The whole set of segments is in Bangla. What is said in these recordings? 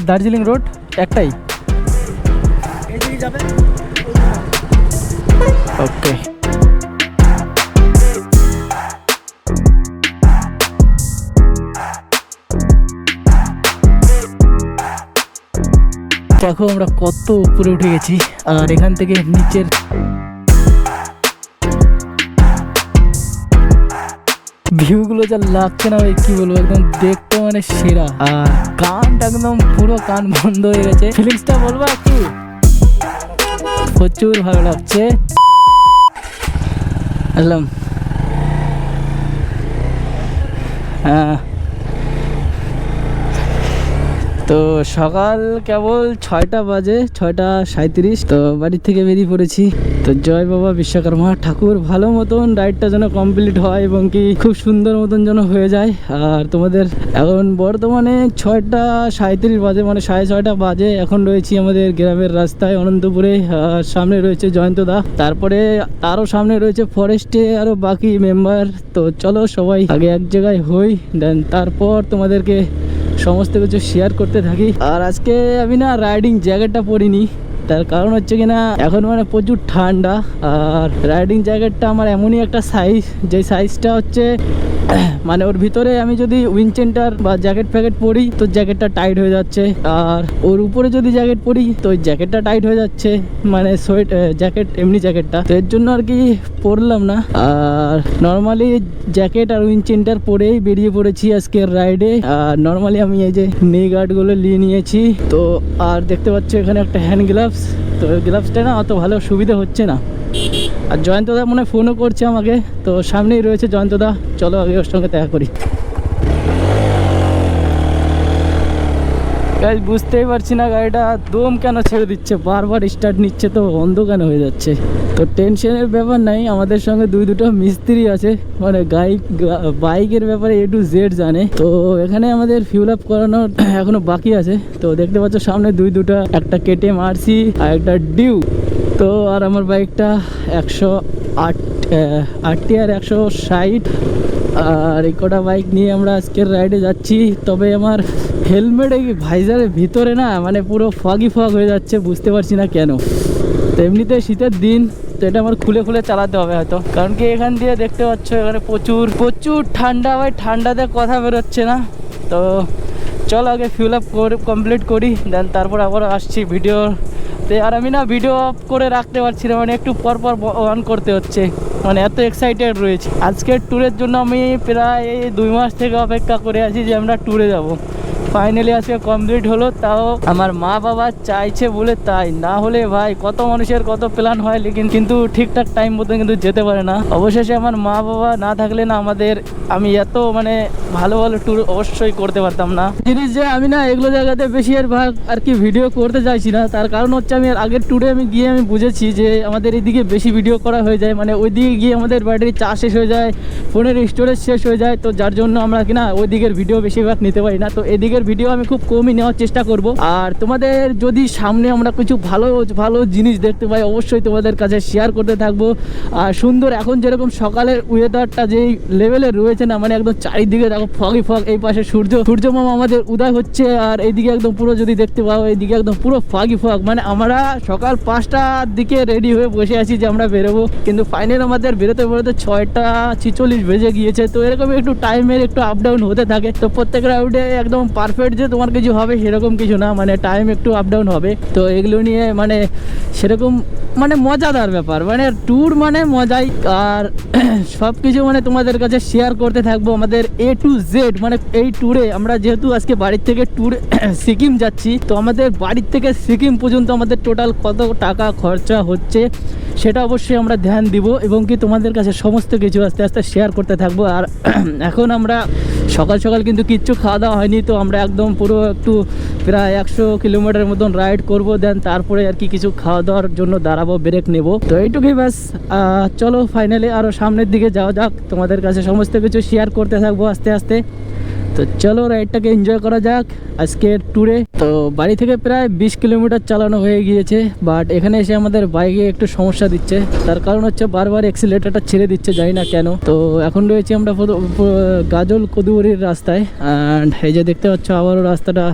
দার্জিলিং রোড একটাই। ওকে, দেখো আমরা কত উপরে উঠে গেছি, আর এখান থেকে নিচের ভিউগুলো যা লাগছে না ভাই, কি বলবো, একদম দেখতে মানে সেরা। আর কানটা একদম পুরো কান বন্ধ হয়ে গেছে, ফিলিংসটা বলবো একটু, প্রচুর ভালো লাগছে। আসলাম, হ্যাঁ। তো সকাল কেবল 6টা বাজে, 6:37। তো বাড়ি থেকে বেরিয়ে পড়েছি। তো জয় বাবা বিশ্বকর্মা ঠাকুর, ভালো মতন রাইডটা যেন কমপ্লিট হয় এবং কি খুব সুন্দর মতন যেন হয়ে যায়। আর তোমাদের এখন বর্তমানে 6:37 বাজে, মানে 6:30 বাজে। এখন রয়েছি আমাদের গ্রামের রাস্তায় অনন্তপুরে, আর সামনে রয়েছে জয়ন্তদা, তারপরে আরও সামনে রয়েছে ফরেস্টে আরও বাকি মেম্বার। তো চলো সবাই আগে এক জায়গায় হই, দেন তারপর তোমাদেরকে সমস্ত কিছু শেয়ার করতে থাকি। আর আজকে আমি না রাইডিং জ্যাকেটটা পরিনি, তার কারণ হচ্ছে কি না, এখন মানে প্রচুর ঠান্ডা। আর রাইডিং জ্যাকেটটা আমার এমনই একটা সাইজ, যে সাইজটা হচ্ছে মানে ওর ভিতরে আমি যদি উইনচেন্টার বা জ্যাকেট ফ্যাকেট পরি তো জ্যাকেটটা টাইট হয়ে যাচ্ছে, আর ওর উপরে যদি জ্যাকেট পরি তো ওই জ্যাকেটটা টাইট হয়ে যাচ্ছে, মানে জ্যাকেট এমনি জ্যাকেটটা। তো এর জন্য আর কি পরলাম না, আর নর্মালি জ্যাকেট আর উইনচেন্টার পরেই বেরিয়ে পড়েছি আজকের রাইডে। আর নর্মালি আমি এই যে নি গার্ডগুলো নিয়ে নিয়েছি। তো আর দেখতে পাচ্ছ এখানে একটা হ্যান্ড গ্লাভস, তো ওই গ্লাভসটা না অত ভালো সুবিধা হচ্ছে না। আর জয়ন্তদা মনে ফোনও করছে আমাকে, তো সামনেই রয়েছে জয়ন্তদা, চলো আগে ওর সঙ্গে দেখা করি। বুঝতেই পারছি না গাড়িটা দম কেন ছেড়ে দিচ্ছে, বারবার স্টার্ট নিচ্ছে, তো বন্ধ কেন হয়ে যাচ্ছে। তো টেনশনের ব্যাপার নাই, আমাদের সঙ্গে দুটো মিস্ত্রি আছে, মানে বাইকের ব্যাপারে A to Z জানে। তো এখানে আমাদের ফিউল আপ করানোর এখনো বাকি আছে। তো দেখতে পাচ্ছ সামনে দুটো, একটা KTM RC আর একটা ডিউ। তো আর আমার বাইকটা 108 আর 160। আর এই কটা বাইক নিয়ে আমরা আজকের রাইডে যাচ্ছি। তবে আমার হেলমেট এই ভাইজারের ভিতরে না মানে পুরো ফগ হয়ে যাচ্ছে, বুঝতে পারছি না কেন। তো এমনিতে শীতের দিন, তো এটা আমার খুলে চালাতে হবে হয়তো, কারণ কি এখান দিয়ে দেখতে পাচ্ছ এখানে প্রচুর ঠান্ডা, ভাই ঠান্ডাতে কথা বেরোচ্ছে না। তো চল আগে ফিউল আপ কমপ্লিট করি, দেন তারপর আবার আসছি ভিডিওতে। আর আমি না ভিডিও অফ করে রাখতে পারছি না, মানে একটু পর অন করতে হচ্ছে, মানে এত এক্সাইটেড রয়েছে। আজকের ট্যুরের জন্য আমি প্রায় 2 মাস থেকে অপেক্ষা করে আছি যে আমরা ট্যুরে যাব। ফাইনালি আজকে কমপ্লিট হলো, তাও আমার মা বাবা চাইছে বলে তাই, না হলে ভাই কত মানুষের কত প্ল্যান হয়, কিন্তু ঠিকঠাক টাইম মতো কিন্তু যেতে পারে না। অবশেষে আমার মা বাবা না থাকলে না আমি এত মানে ভালো ট্যুর অবশ্যই করতে পারতাম না। জিনিস যে আমি না এগুলো জায়গাতে বেশি আর কি ভিডিও করতে চাইছি না, তার কারণ হচ্ছে আমি আগের ট্যুরে গিয়ে আমি বুঝেছি যে আমাদের এদিকে বেশি ভিডিও করা হয়ে যায়, মানে ওই দিকে গিয়ে আমাদের ব্যাটারি চার্জ শেষ হয়ে যায়, ফোনের স্টোরেজ শেষ হয়ে যায়। তো যার জন্য আমরা কিনা ওই দিকের ভিডিও বেশিরভাগ নিতে পারি না। তো এদিকের ভিডিও আমি খুব কমই নেওয়ার চেষ্টা করব। আর তোমাদের যদি সামনে আমরা কিছু ভালো জিনিস দেখতে পাই অবশ্যই তোমাদের কাছে শেয়ার করতে থাকবো। আর সুন্দর এখন যেরকম সকালের ওয়েদারটা যেই লেভেলে রয়েছে না, মানে একদম চারিদিকে দেখো ফগ, এই পাশে সূর্য মামা আমাদের উদয় হচ্ছে, আর এইদিকে একদম পুরো যদি দেখতে পাও এইদিকে একদম পুরো ফগ, মানে আমরা সকাল 5টার দিকে রেডি হয়ে বসে আছি যে আমরা বেরোবো, কিন্তু ফাইনাল আমাদের বেরোতে 6:46 বেজে গিয়েছে। তো এরকম একটু টাইমের একটু আপ ডাউন হতে থাকে। তো প্রত্যেক রাউন্ডে একদম পারফেক্ট যে তোমার কিছু হবে সেরকম কিছু না, মানে টাইম একটু আপ ডাউন হবে। তো এগুলো নিয়ে মানে সেরকম মানে মজাদার ব্যাপার, মানে ট্যুর মানে মজাই। আর সব কিছু মানে তোমাদের কাছে শেয়ার করতে থাকবো আমাদের A to Z। মানে এই ট্যুরে আমরা যেহেতু আজকে বাড়ির থেকে ট্যুর সিকিম যাচ্ছি, তো আমাদের বাড়ির থেকে সিকিম পর্যন্ত আমাদের টোটাল কত টাকা খরচা হচ্ছে সেটা অবশ্যই আমরা ধ্যান দিব, এবং কি তোমাদের কাছে সমস্ত কিছু আস্তে আস্তে শেয়ার করতে থাকবো। আর এখন আমরা সকাল কিন্তু কিচ্ছু খাওয়া দাওয়া হয়নি, তো আমরা একদম পুরো একটু প্রায় 100 কিলোমিটার মতন রাইড করব, দেন তারপরে আর কি কিছু খাওয়া দাওয়ার জন্য দাঁড়াবো, ব্রেক নেব। তো এইটুকুই ব্যাস। চলো ফাইনালি আরও সামনের দিকে যাওয়া যাক, তোমাদের কাছে সমস্ত কিছু শেয়ার করতে থাকবো আস্তে আস্তে। তো চলো রাইডটাকে এনজয় করা যাক আজকের ট্যুরে। তো বাড়ি থেকে প্রায় 20 কিলোমিটার চালানো হয়ে গিয়েছে, বাট এখানে এসে আমাদের বাইকে একটু সমস্যা দিচ্ছে, তার কারণ হচ্ছে বারবার অ্যাক্সিলেটারটা ছেড়ে দিচ্ছে, জানি না কেন। তো এখন রয়েছি আমরা গাজল কদুবরির রাস্তায়, অ্যান্ড এই যে দেখতে পাচ্ছ আবারও রাস্তাটা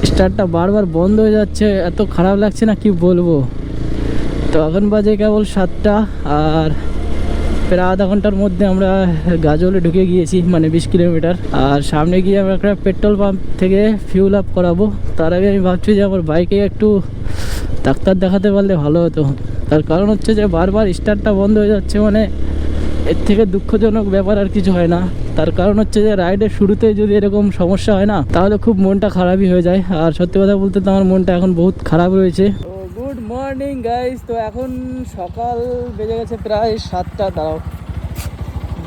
স্টার্টটা বারবার বন্ধ হয়ে যাচ্ছে, এত খারাপ লাগছে না কি বলবো। তো এখন বাজে কেবল 7টা, আর প্রায় আধা ঘন্টার মধ্যে আমরা গাজলে ঢুকে গিয়েছি, মানে 20 কিলোমিটার। আর সামনে গিয়ে আমরা একটা পেট্রোল পাম্প থেকে ফিউল আপ করাবো। তার আগে আমি ভাবছি যে আমার বাইকে একটু ডাক্তার দেখাতে পারলে ভালো হতো। তার কারণ হচ্ছে যে বারবার স্টার্টটা বন্ধ হয়ে যাচ্ছে, মানে এর থেকে দুঃখজনক ব্যাপার আর কিছু হয় না। তার কারণ হচ্ছে যে রাইডের শুরুতে যদি এরকম সমস্যা হয় না, তাহলে খুব মনটা খারাপই হয়ে যায়। আর সত্যি কথা বলতে তো আমার মনটা এখন বহুত খারাপ রয়েছে। গুড মর্নিং গাইস, তো এখন সকাল বেজে গেছে প্রায় 7টা। দাঁড়াও,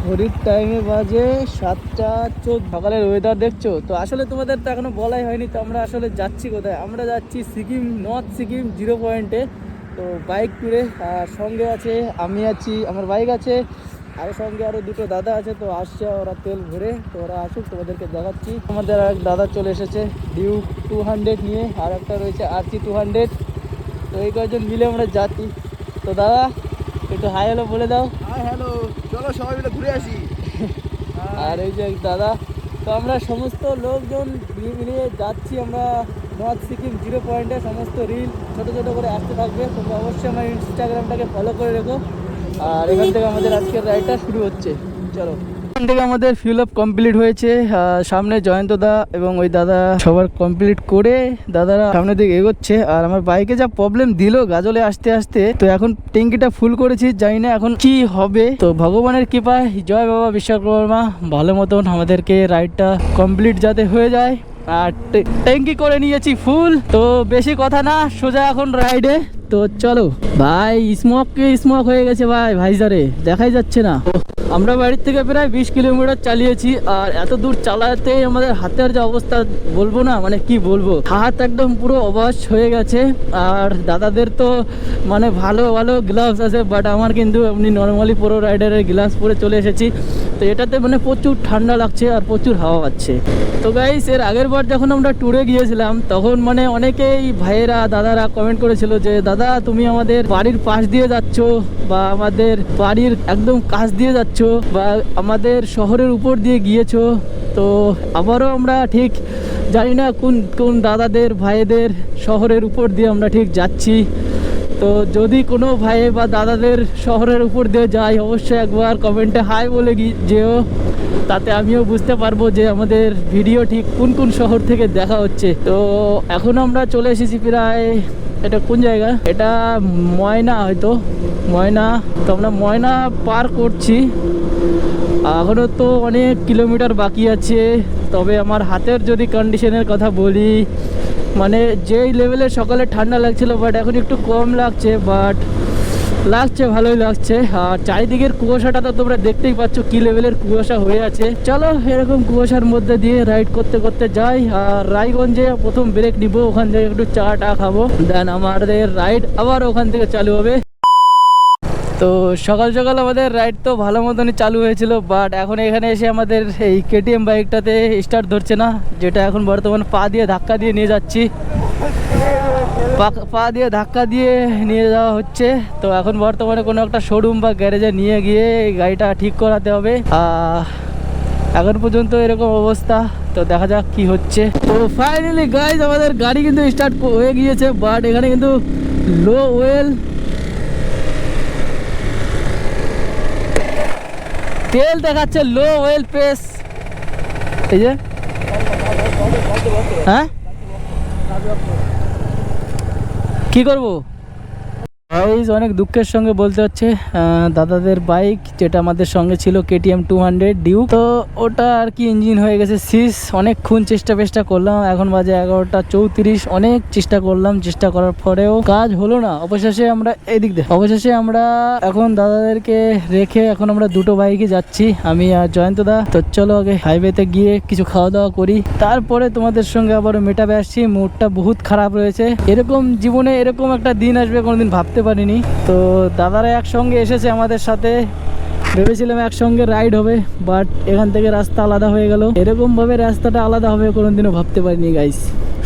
ঘড়ির টাইমে বাজে 7টা 14। সকালের ওয়েদার দেখছো তো। আসলে তোমাদের তো এখনো বলাই হয়নি, তো আমরা আসলে যাচ্ছি কোথায়। আমরা যাচ্ছি সিকিম, নর্থ সিকিম 0 পয়েন্টে। তো বাইক ট্যুরে, আর সঙ্গে আছে আমি আছি, আমার বাইক আছে, আর সঙ্গে আরও দুটো দাদা আছে। তো আসছে ওরা তেল ভরে, তো ওরা আসুক, তোমাদেরকে দেখাচ্ছি। আমাদের এক দাদা চলে এসেছে ডিউক 200 নিয়ে, আর একটা রয়েছে আরসি 200। তো এই কয়েকজন মিলে আমরা যাচ্ছি। তো দাদা একটু হাই হ্যালো বলে দাও। হাই হ্যালো, চলো সবাই মিলে ঘুরে আসি। আর এই যে এক দাদা, তো আমরা সমস্ত লোকজন মিলিয়ে যাচ্ছি আমরা নর্থ সিকিম 0 পয়েন্টে। সমস্ত রিল ছোটো ছোটো করে আসতে থাকবে। তোমরা অবশ্যই আমার ইনস্টাগ্রামটাকে ফলো করে রেখো। আর এখান থেকে আমাদের আজকের রাইডটা শুরু হচ্ছে। চলো, এখান থেকে আমাদের ফিল আপ কমপ্লিট হয়েছে। সামনে জয়ন্ত দা এবং ওই দাদা সবার কমপ্লিট করে দাদারা সামনের দিকে এগোচ্ছে। আর আমার বাইকে যা প্রবলেম দিল গাজলে আসতে আসতে, তো এখন ট্যাঙ্কিটা ফুল করেছি, জানি না এখন কি হবে। তো ভগবানের কৃপায়, জয় বাবা বিশ্বকর্মা, ভালো মতন আমাদেরকে রাইডটা কমপ্লিট যাতে হয়ে যায়। আর ট্যাঙ্কি করে নিয়েছি ফুল। তো বেশি কথা না, সোজা এখন রাইডে। তো চলো ভাই, স্মোক হয়ে গেছে ভাই, ভাইজারে দেখাই যাচ্ছে না। আমরা বাড়ির থেকে প্রায় 20 কিলোমিটার চালিয়েছি। আর এত দূর চালাতে আমাদের হাতের যে অবস্থা বলবো না, মানে কি বলবো, হাত একদম পুরো অবশ হয়ে গেছে। আর দাদাদের তো মানে ভালো ভালো গ্লাভস আছে, বাট আমার কিন্তু এমনি নর্মালি পুরো রাইডারের গ্লাভস পরে চলে এসেছি। তো এটাতে মানে প্রচুর ঠান্ডা লাগছে আর প্রচুর হাওয়া পাচ্ছে। তো গাইস, এর আগের বার যখন আমরা ট্যুরে গিয়েছিলাম, তখন মানে অনেকেই ভাইয়েরা দাদারা কমেন্ট করেছিল যে দাদা তুমি আমাদের বাড়ির পাশ দিয়ে যাচ্ছ, বা আমাদের বাড়ির একদম কাছ দিয়ে যাচ্ছ, বা আমাদের শহরের উপর দিয়ে গিয়েছো। তো আবারও আমরা ঠিক জানি না কোন কোন দাদাদের ভাইদের শহরের উপর দিয়ে আমরা ঠিক যাচ্ছি। তো যদি কোনো ভাই বা দাদাদের শহরের উপর দিয়ে যাই, অবশ্যই একবার কমেন্টে হাই বলে যেও, তাতে আমিও বুঝতে পারবো যে আমাদের ভিডিও ঠিক কোন কোন শহর থেকে দেখা হচ্ছে। তো এখন আমরা চলে এসেছি প্রায়, এটা কোন জায়গা, এটা ময়না, হয়তো ময়না। তো আমরা ময়না পার করছি, এখনও তো অনেক কিলোমিটার বাকি আছে। তবে আমার হাতের যদি কন্ডিশনের কথা বলি, মানে যেই লেভেলে সকালে ঠান্ডা লাগছিল, বাট এখন একটু কম লাগছে, বাট লাগছে, ভালোই লাগছে। আর চারিদিকের কুয়াশাটা তো তোমরা দেখতেই পাচ্ছ কি লেভেলের কুয়াশা হয়ে আছে। চলো এরকম কুয়াশার মধ্যে দিয়ে রাইড করতে করতে যাই। আর রায়গঞ্জে প্রথম ব্রেক নিব, ওখান থেকে একটু চা টা খাবো, দেন আমাদের রাইড আবার ওখান থেকে চালু হবে। তো সকাল সকাল আমাদের রাইড তো ভালো মতনই চালু হয়েছিল, বাট এখন এখানে এসে আমাদের এই কেটিএম বাইকটাতে স্টার্ট ধরছে না, যেটা এখন বর্তমানে পা দিয়ে ধাক্কা দিয়ে নিয়ে যাচ্ছি, পা দিয়ে ধাক্কা দিয়ে নিয়ে যাওয়া হচ্ছে। তো এখন বর্তমানে কোনো একটা শোরুম বা গ্যারেজে নিয়ে গিয়ে এই গাড়িটা ঠিক করাতে হবে। এখন পর্যন্ত এরকম অবস্থা, তো দেখা যাক কি হচ্ছে। তো ফাইনালি গাইজ আমাদের গাড়ি কিন্তু স্টার্ট হয়ে গিয়েছে, বাট এখানে কিন্তু লো ওয়েল তেল দেখাচ্ছে, লো ওয়েল পেস। এই যে হ্যাঁ কি করবো গাইজ, অনেক দুঃখের সঙ্গে বলতে হচ্ছে দাদাদের বাইক যেটা আমাদের সঙ্গে ছিল কেটিএম 200 ডিউ, তো ওটা আর কি ইঞ্জিন হয়ে গেছে সিস। অনেকক্ষণ চেষ্টা করলাম, এখন বাজে 11টা 34। অনেক চেষ্টা করলাম, চেষ্টা করার পরেও কাজ হলো না। অবশেষে আমরা অবশেষে আমরা এখন দাদাদেরকে রেখে এখন আমরা দুটো বাইকে যাচ্ছি, আমি আর জয়ন্ত দা। তো চলো আগে হাইওয়েতে গিয়ে কিছু খাওয়া দাওয়া করি, তারপরে তোমাদের সঙ্গে আবারও মেটাবে আসছি। মুডটা বহুত খারাপ রয়েছে, এরকম জীবনে এরকম একটা দিন আসবে কোনোদিন ভাবতে পারিনি। তো দাদারা একসঙ্গে এসেছে আমাদের সাথে, ভেবেছিলাম একসঙ্গে রাইড হবে, বাট এখান থেকে রাস্তা আলাদা হয়ে গেল। এরকম ভাবে রাস্তাটা আলাদা হবে কোনোদিনও ভাবতে পারিনি গাইস।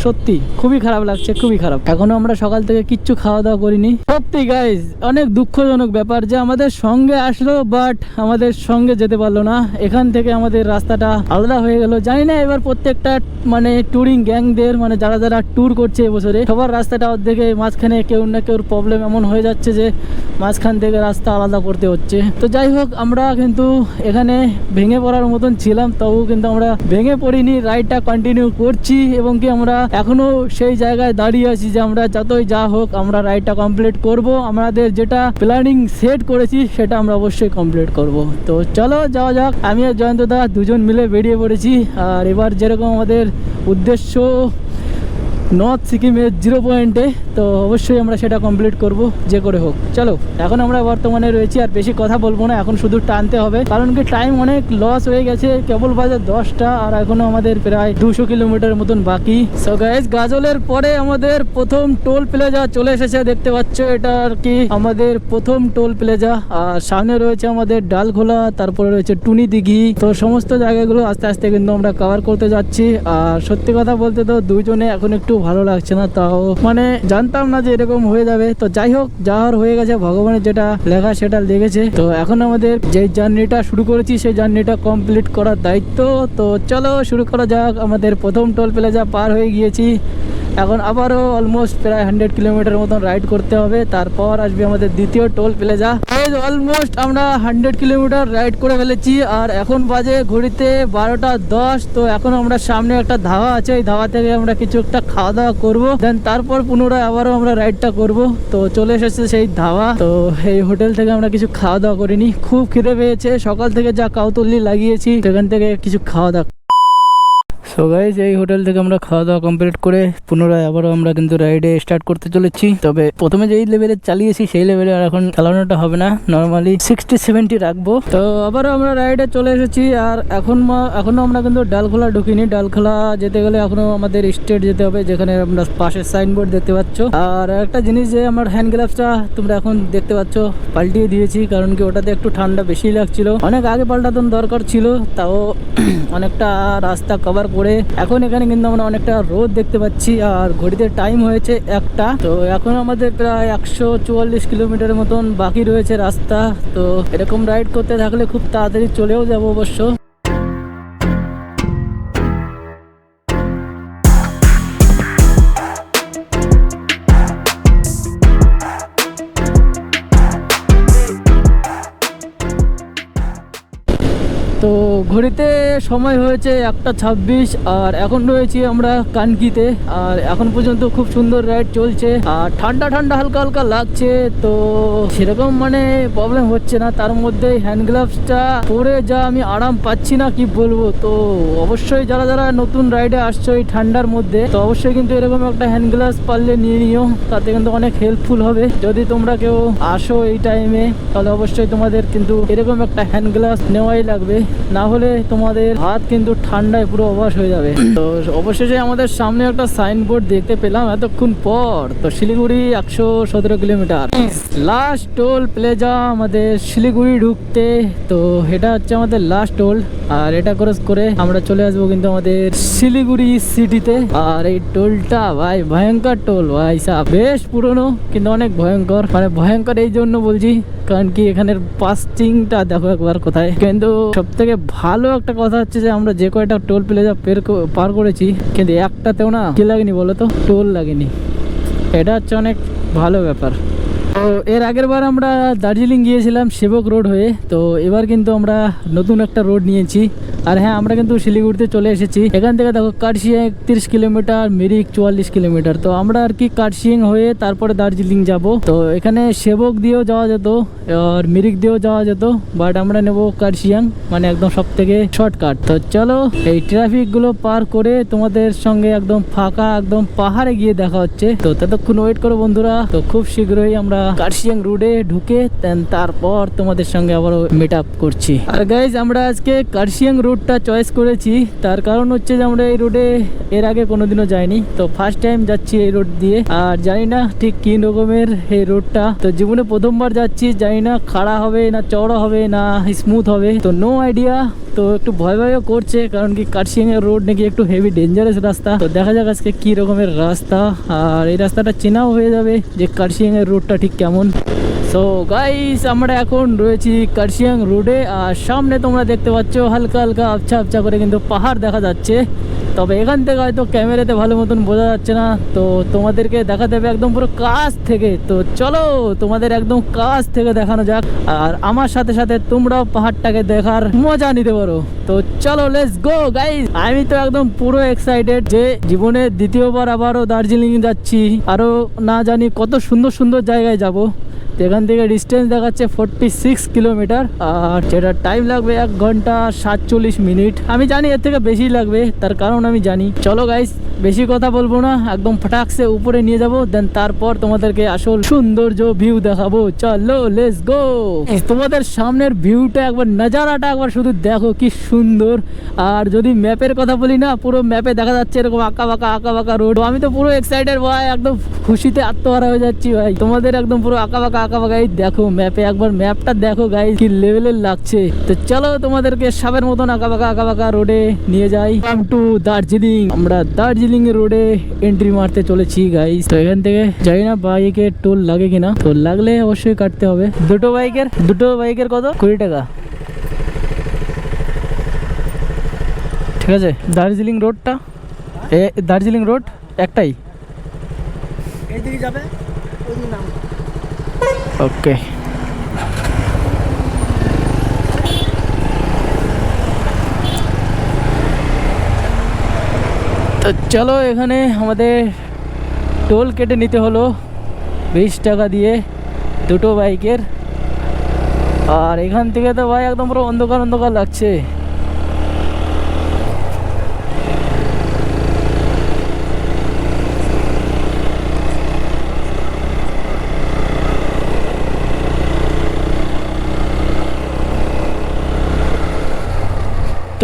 সত্যি খুবই খারাপ লাগছে, খুবই খারাপ। এখনো আমরা সকাল থেকে কিচ্ছু খাওয়া দাওয়া করিনি। সত্যি গাইজ অনেক দুঃখজনক ব্যাপার যে আমাদের সঙ্গে আসলো বাট আমাদের সঙ্গে যেতে পারলো না। এখান থেকে আমাদের রাস্তাটা আলাদা হয়ে গেল। জানি না এবার প্রত্যেকটা মানে ট্যুরিং গ্যাংদের মানে যারা যারা ট্যুর করছে এবছরে সবার রাস্তাটা অর্ধেকে মাঝখানে কেউ না কেউর প্রবলেম এমন হয়ে যাচ্ছে যে মাঝখান থেকে রাস্তা আলাদা করতে হচ্ছে। তো যাই হোক, আমরা কিন্তু এখানে ভেঙে পড়ার মতন ছিলাম, তবুও কিন্তু আমরা ভেঙে পড়িনি, রাইডটা কন্টিনিউ করছি এবং কি আমরা এখনো সেই জায়গায় দাঁড়িয়ে আছি যে আমরা যতই যা হোক আমরা রাইডটা কমপ্লিট করব। আমাদের যেটা প্ল্যানিং সেট করেছি সেটা আমরা অবশ্যই কমপ্লিট করব। তো চলো যাওয়া যাক। আমি আর জয়ন্ত দা দুজন মিলে বেরিয়ে পড়েছি। আর এবার যেরকম আমাদের উদ্দেশ্য নর্থ সিকিমের 0 পয়েন্টে, তো অবশ্যই আমরা সেটা কমপ্লিট করব যে করে হোক। চলো, এখন আমরা বর্তমানে রয়েছি, আর বেশি কথা বলবো না, এখন শুধু টানতে হবে, কারণ কি টাইম অনেক লস হয়ে গেছে। কেবল বাজে 10টা আর এখনো আমাদের প্রায় 200 কিলোমিটার মতন বাকি। সো গাইস, গাজলের পরে আমাদের প্রথম টোল প্লাজা চলে এসেছে, দেখতে পাচ্ছ এটা আর কি আমাদের প্রথম টোল প্লাজা। আর সামনে রয়েছে আমাদের ডালখোলা, তারপরে রয়েছে টুনি দিঘি। তো সমস্ত জায়গাগুলো আস্তে আস্তে কিন্তু আমরা কভার করতে যাচ্ছি। আর সত্যি কথা বলতে তো দুজনে এখন একটু ভালো লাগছে না, তাও মানে জানতাম না যে এরকম হয়ে যাবে। তো যাই হোক, যাওয়ার হয়ে গেছে, ভগবানের যেটা লেখা সেটা লেগেছে। তো এখন আমাদের যে জার্নিটা শুরু করেছি সেই জার্নিটা কমপ্লিট করার দায়িত্ব। তো চলো শুরু করা যাক। আমাদের প্রথম টোল প্লাজা পার হয়ে গিয়েছি, এখন আবারও অলমোস্ট প্রায় 100 কিলোমিটার মতন রাইড করতে হবে, তারপর আসবে আমাদের দ্বিতীয় টোল প্লাজা। অলমোস্ট আমরা 100 কিলোমিটার রাইড করে ফেলেছি আর এখন বাজে ঘড়িতে 12টা 10। তো এখন আমরা সামনে একটা ধাবা আছে, ওই ধাবা থেকে আমরা কিছু একটা খাওয়া দাওয়া করবো, দেন তারপর পুনরায় আবারও আমরা রাইডটা করব। তো চলে এসেছে সেই ধাবা। তো এই হোটেল থেকে আমরা কিছু খাওয়া দাওয়া করিনি, খুব খিদে পেয়েছে, সকাল থেকে যা কাউতুল্লি লাগিয়েছি সেখান থেকে কিছু খাওয়া দাওয়া। সো গাইস, এই হোটেল থেকে আমরা খাওয়া দাওয়া কমপ্লিট করে পুনরায় আবারও আমরা কিন্তু রাইডে স্টার্ট করতে চলেছি। তবে প্রথমে যেই লেভেলে চালিয়েছি সেই লেভেলে আর এখন চালানোটা হবে না, নর্মালি 60-70 রাখবো। তো আবারও আমরা রাইডে চলে এসেছি। আর এখনো আমরা কিন্তু ডালখোলা ঢুকিনি। ডালখোলা যেতে গেলে এখনো আমাদের স্টেট যেতে হবে, যেখানে আমরা পাশের সাইনবোর্ড দেখতে পাচ্ছ। আর একটা জিনিস যে আমার হ্যান্ড গ্লাভসটা তোমরা এখন দেখতে পাচ্ছ পাল্টিয়ে দিয়েছি, কারণ কি ওটাতে একটু ঠান্ডা বেশি লাগছিল, অনেক আগে পাল্টানোর দরকার ছিল, তাও অনেকটা রাস্তা কভার করে এখন এখানে কিন্তু আমরা অনেকটা রোদ দেখতে পাচ্ছি। আর ঘড়িতে টাইম হয়েছে 1টা। তো এখন আমাদের প্রায় 144 কিলোমিটার মতন বাকি রয়েছে রাস্তা। তো এরকম রাইড করতে থাকলে খুব তাড়াতাড়ি চলেও যাবো অবশ্য। তো ঘড়িতে সময় হয়েছে 1:26 আর এখন রয়েছি আমরা কানকিতে। আর এখন পর্যন্ত খুব সুন্দর রাইড চলছে আর ঠান্ডা ঠান্ডা হালকা হালকা লাগছে, তো সেরকম মানে প্রবলেম হচ্ছে না। তার মধ্যে হ্যান্ড গ্লাভসটা পরে যা আমি আরাম পাচ্ছি না কি বলবো। তো অবশ্যই যারা যারা নতুন রাইডে আসছো এই ঠান্ডার মধ্যে, তো অবশ্যই কিন্তু এরকম একটা হ্যান্ড গ্লাভস পারলে নিয়ে নিও, তাতে কিন্তু অনেক হেল্পফুল হবে। যদি তোমরা কেউ আসো এই টাইমে তাহলে অবশ্যই তোমাদের কিন্তু এরকম একটা হ্যান্ড গ্লাভস নেওয়াই লাগবে, না হলে তোমাদের হাত কিন্তু ঠান্ডায় পুরো অবশ হয়ে যাবে। তো অবশেষে আমাদের সামনে একটা সাইনবোর্ড দেখতে পেলাম এতক্ষণ পর। তো Siliguri 117 kilometre last toll plaza আমাদের শিলিগুড়ি ঢুকতে। তো এটা হচ্ছে আমাদের লাস্ট টোল, আর এটা ক্রস করে আমরা চলে আসবো কিন্তু আমাদের শিলিগুড়ি সিটিতে। আর এই টোলটা ভাই ভয়ঙ্কর টোল ভাই সাহেব, বেশ পুরনো কিন্তু অনেক ভয়ঙ্কর। মানে ভয়ঙ্কর এই জন্য বলছি কারণ কি এখানের পাসিংটা দেখো একবার কোথায়। কিন্তু সব থেকে ভালো একটা কথা হচ্ছে যে আমরা যে কয়টা টোল প্লাজা পার করেছি কিন্তু একটাতেও না কি লাগেনি বলো তো, টোল লাগেনি। এটা হচ্ছে অনেক ভালো ব্যাপার। তো এর আগের বার আমরা দার্জিলিং গিয়েছিলাম সেবক রোড হয়ে, তো এবার কিন্তু আমরা নতুন একটা রোড নিয়েছি। আর হ্যাঁ, আমরা কিন্তু শিলিগুড়িতে চলে এসেছি। এখান থেকে দেখো কার্শিয়াং 31 কিলোমিটার, মিরিক 44 কিলোমিটার। তো আমরা আর কি কার্শিয়াং হয়ে তারপরে দার্জিলিং যাব। তো এখানে সেবক দিয়েও যাওয়া যেত আর মিরিক দিয়েও যাওয়া যেত, বাট আমরা নেব কার্শিয়াং, মানে একদম সব থেকে শর্টকাট। তো চলো এই ট্রাফিক গুলো পার করে তোমাদের সঙ্গে একদম ফাঁকা একদম পাহাড়ে গিয়ে দেখা হচ্ছে। তো ততক্ষণ ওয়েট করো বন্ধুরা। তো খুব শীঘ্রই আমরা কার্শিয়াং রোডে ঢুকে তারপর তোমাদের সঙ্গে আবার মিট আপ করছি। আর গাইজ, আমরা আজকে কার্শিয়াং রোডটা চয়েস করেছি, তার কারণ হচ্ছে যে আমরা এই রোডে এর আগে কোনোদিনও যাইনি, তো ফার্স্ট টাইম যাচ্ছি এই রোড দিয়ে। আর জানি না ঠিক কি রকমের এই রোডটা, তো জীবনে প্রথমবার যাচ্ছি, জানি না খাড়া হবে না চওড়া হবে না স্মুথ হবে, তো নো আইডিয়া। তো একটু ভয় ভয়ও করছে, কারণ কি কার্শিয়াং এর রোড নাকি একটু হেভি ডেঞ্জারাস রাস্তা। তো দেখা যাক আজকে কি রকমের রাস্তা, আর এই রাস্তাটা চেনাও হয়ে যাবে যে কার্শিয়াং এর রোডটা ঠিক কেমন। সো গাইস, আমরা এখন রয়েছি কার্শিয়াং রোডে, আর সামনে তোমরা দেখতে পাচ্ছ হালকা হালকা আবছা আবছা করে কিন্তু পাহাড় দেখা যাচ্ছে। তবে এখান থেকে হয়তো ক্যামেরাতে ভালো মতন বোঝা যাচ্ছে না, তো তোমাদেরকে দেখা দেবে একদম পুরো কাছ থেকে। তো চলো তোমাদের একদম কাছ থেকে দেখানো যাক, আর আমার সাথে সাথে তোমরাও পাহাড়টাকে দেখার মজা নিতে পারো। তো চলো লেটস গো গাইস। আমি তো একদম পুরো এক্সাইটেড যে জীবনে দ্বিতীয়বার আবারও দার্জিলিং যাচ্ছি, আরো না জানি কত সুন্দর সুন্দর জায়গায় যাব। এখান থেকে ডিস্টেন্স দেখাচ্ছে 46 কিলোমিটার, আর যেটা টাইম লাগবে 1 ঘন্টা 47 মিনিট। আমি জানি এর থেকে বেশি লাগবে, তার কারণ আমি জানি। চলো গাইস, বেশি কথা বলবো না, একদম ফটাকসে উপরে নিয়ে যাব, দেন তারপর তোমাদেরকে আসল সৌন্দর্য ভিউ দেখাবো। চলো লেটস গো। তোমাদের সামনের ভিউটা একবার, নজারাটা একবার শুধু দেখো কি সুন্দর। আর যদি ম্যাপের কথা বলি না, পুরো ম্যাপে দেখা যাচ্ছে এরকম আঁকা বাঁকা রোড। আমি তো পুরো এক্সাইটেড ভাই, একদম খুশিতে আত্মহারা হয়ে যাচ্ছি ভাই। তোমাদের একদম পুরো আঁকা বাঁকা এই দেখো ম্যাপে, একবার ম্যাপটা দেখো গাইস কি লেভেলের লাগছে। তো চলো তোমাদেরকে সাবের মতন আঁকা বাঁকা রোডে নিয়ে যাই। টু দার্জিলিং, আমরা দার্জিলিং এর রোডে এন্ট্রি মারতে চলেছি গাইস। তো এখান থেকে জানি না বাইকে টোল লাগে কিনা, তো লাগলে অবশ্যই কাটতে হবে। দুটো বাইকের কত? 20 টাকা। ঠিক আছে, দার্জিলিং রোডটা, দার্জিলিং রোড একটাই, এইদিকে যাবে, ওইদিকে নাম। ওকে। তো চলো, এখানে আমাদের টোল কেটে নিতে হলো 20 টাকা দিয়ে দুটো বাইকের। আর এখান থেকে তো ভাই একদম পুরো অন্ধকার লাগছে।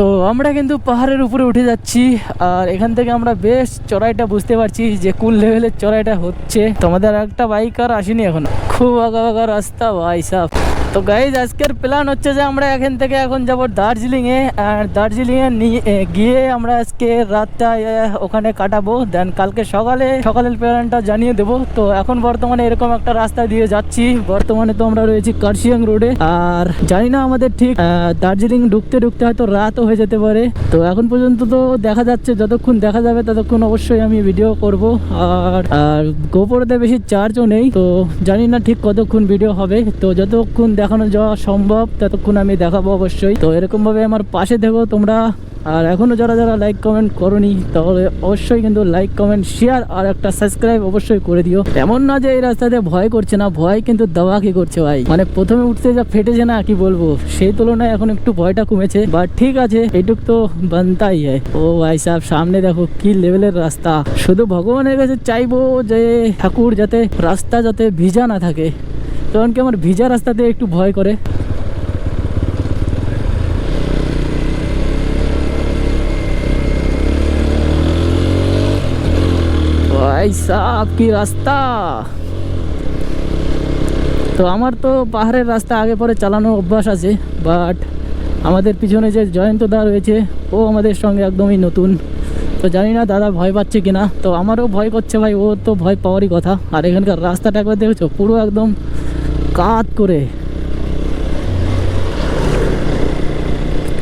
তো আমরা কিন্তু পাহাড়ের উপরে উঠে যাচ্ছি, আর এখান থেকে আমরা বেশ চড়াইটা বুঝতে পারছি যে কোন লেভেলের চড়াইটা হচ্ছে। তোমাদের একটা বাইক আর আসেনি এখনো, খুব আঁকা রাস্তা ভাই সাহ। তো গাইজ, আজকের প্ল্যান হচ্ছে যে আমরা এখান থেকে এখন যাব দার্জিলিংয়ে, আর দার্জিলিংয়ে গিয়ে আমরা আজকে রাতটা ওখানে কাটাবো, দেন কালকে সকালের প্ল্যানটা জানিয়ে দেবো। তো এখন বর্তমানে এরকম একটা রাস্তা দিয়ে যাচ্ছি। বর্তমানে তো আমরা রয়েছি কার্শিয়াং রোডে, আর জানি না আমাদের ঠিক দার্জিলিং ঢুকতে হয়তো রাতও হয়ে যেতে পারে। তো এখন পর্যন্ত তো দেখা যাচ্ছে, যতক্ষণ দেখা যাবে ততক্ষণ অবশ্যই আমি ভিডিও করব। আর গোপোরতে বেশি চার্জও নেই, তো জানি না ঠিক কতক্ষণ ভিডিও হবে। তো যতক্ষণ দেখানো যাওয়া সম্ভব ততক্ষণ আমি দেখাবো অবশ্যই। তো এরকম ভাবে আমার পাশে থেকো তোমরা। আর এখনো যারা লাইক কমেন্ট করোনি, তাহলে অবশ্যই কিন্তু লাইক কমেন্ট শেয়ার আর একটা সাবস্ক্রাইব অবশ্যই করে দিও। এমন না যে এই রাস্তাতে ভয় করছে না, ভয় কিন্তু দাওয়া কি করছে ভাই। মানে প্রথমে উঠতে যা ফেটেছে না, কি বলবো, সেই তুলনায় এখন একটু ভয়টা কমেছে। বাট ঠিক আছে, এইটুক তো বানতাই হয়। ও ভাই সাহেব, সামনে দেখো কি লেভেলের রাস্তা। শুধু ভগবানের কাছে চাইবো যে ঠাকুর যাতে রাস্তা যাতে ভিজা না থাকে, কারণ কি আমার ভিজা রাস্তাতে একটু ভয় করে। ভাই সাহেব কি রাস্তা। তো আমার তো পাহাড়ের রাস্তা আগে পরে চালানোর অভ্যাস আছে, বাট আমাদের পিছনে যে জয়ন্ত দা রয়েছে, ও আমাদের সঙ্গে একদমই নতুন। তো জানি না দাদা ভয় পাচ্ছে কিনা, তো আমারও ভয় করছে ভাই, ও তো ভয় পাওয়ারই কথা। আর এখানকার রাস্তাটা একবার দেখেছো, পুরো একদম কাত করে।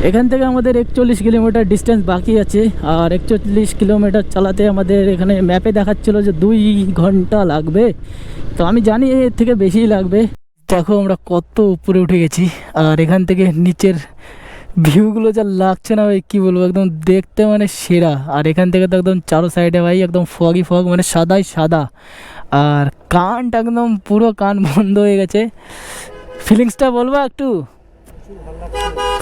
এখান থেকে আমাদের 41 কিলোমিটার ডিস্টেন্স বাকি আছে, আর 41 কিলোমিটার চালাতে আমাদের এখানে ম্যাপে দেখাচ্ছিল যে 2 ঘন্টা লাগবে। তো আমি জানি এর থেকে বেশি লাগবে। দেখো আমরা কত উপরে উঠে গেছি, আর এখান থেকে নিচের ভিউগুলো যা লাগছে না ভাই, কী বলবো, একদম দেখতে মানে সেরা। আর এখান থেকে তো একদম চারো সাইডে ভাই একদম ফগ মানে সাদাই সাদা, আর কানটা একদম পুরো কান বন্ধ হয়ে গেছে। ফিলিংসটা বলবো একটু,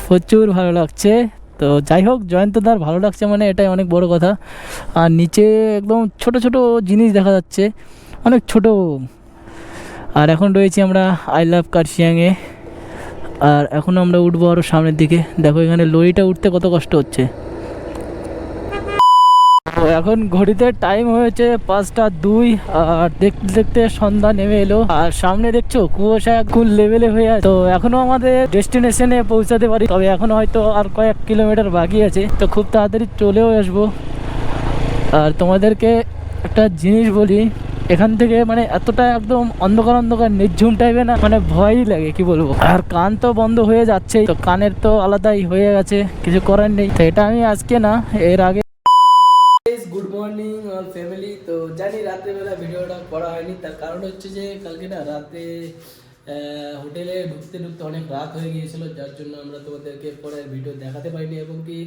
প্রচুর ভালো লাগছে। তো যাই হোক, জয়ন্তদার ভালো লাগছে মানে এটাই অনেক বড় কথা। আর নিচে একদম ছোট জিনিস দেখা যাচ্ছে, অনেক ছোট। আর এখন রয়েছি আমরা আই লাভ কার্শিয়াংয়ে, আর এখন আমরা উঠবো আরও সামনের দিকে। দেখো এখানে লরিটা উঠতে কত কষ্ট হচ্ছে। এখন ঘড়িতে টাইম হয়েছে 5:02 আর দেখতে দেখতে সন্ধ্যা নেমে এলো। আর সামনে দেখছো কুয়াশা কোন লেভেলে হয়ে আছে। তো এখনো আমাদের ডেস্টিনেশনে পৌঁছাতে পারি, তবে এখনো হয়তো আর কয়েক কিলোমিটার বাকি আছে। তো খুব তাড়াতাড়ি চলেও আসবো। আর তোমাদেরকে একটা জিনিস বলি, এখান থেকে মানে এতটা একদম অন্ধকার অন্ধকার নির্ঝুম টাইপের না, মানে ভয়ই লাগে কি বলবো। আর কান তো বন্ধ হয়ে যাচ্ছে, তো কানের তো আলাদাই হয়ে গেছে, কিছু করার নেই। তো এটা আমি আজকে না, এর আগে। Good morning all family. তো জানি রাত্রেবেলা ভিডিওটা করা হয়নি, তার কারণ হচ্ছে যে কালকে না রাতে হোটেলে ঢুকতে ঢুকতে অনেক রাত হয়ে গিয়েছিল, যার জন্য আমরা তোমাদেরকে পরে ভিডিও দেখাতে পারিনি, এবং কি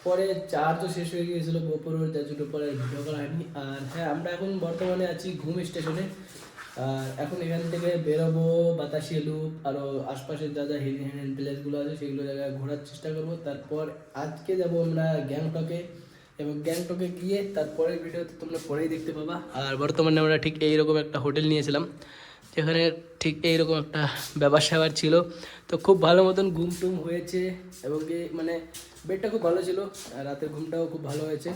পরে চার্জও শেষ হয়ে গিয়েছিল গোপুরের, যার জন্য পরে ভিডিও করা হয়নি। আর হ্যাঁ, আমরা এখন বর্তমানে আছি ঘুম স্টেশনে। আর এখন এখান থেকে বেরোবো বাতাসি লুপ আরও আশপাশের যা যা হিডেন প্লেসগুলো আছে সেগুলো জায়গায় ঘোরার চেষ্টা করবো। তারপর আজকে যাব আমরা গ্যাংটকে, এবং গ্যাংটকে গিয়ে তারপরের ভিডিওতে তোমরা পরেই দেখতে পাবা। আর বর্তমানে আমরা ঠিক এইরকম একটা হোটেল নিয়েছিলাম, যেখানে ঠিক এইরকম একটা ব্যাপার স্যাপার ছিল। তো খুব ভালো মতন ঘুম টুম হয়েছে, এবং কি মানে বেডটা খুব ভালো ছিল, আর রাতের ঘুমটাও খুব ভালো হয়েছে।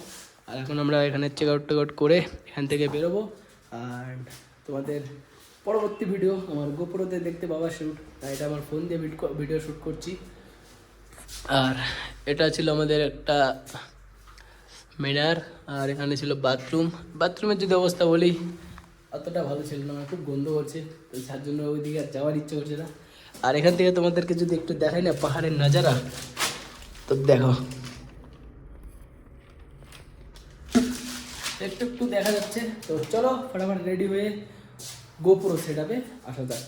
আর এখন আমরা এখানে চেক আউট করে এখান থেকে বেরোবো। আর তোমাদের পরবর্তী ভিডিও আমার গোপুরতে দেখতে পাবা শ্যুট। এটা আমার ফোন দিয়ে ভিডিও শ্যুট করছি। আর এটা ছিল আমাদের একটা মিনার, আর এখানে ছিল বাথরুমের যদি অবস্থা বলি অতটা ভালো ছিল না, আমার খুব গন্ধ করছে, তো যার জন্য ওইদিকে আর যাওয়ার ইচ্ছে করছে না। আর এখান থেকে তোমাদেরকে যদি একটু দেখাই না পাহাড়ের নাজারা, তো দেখো একটু একটু দেখা যাচ্ছে। তো চলো ফটাফট রেডি হয়ে গোপুর সেট আপে আসা যাক।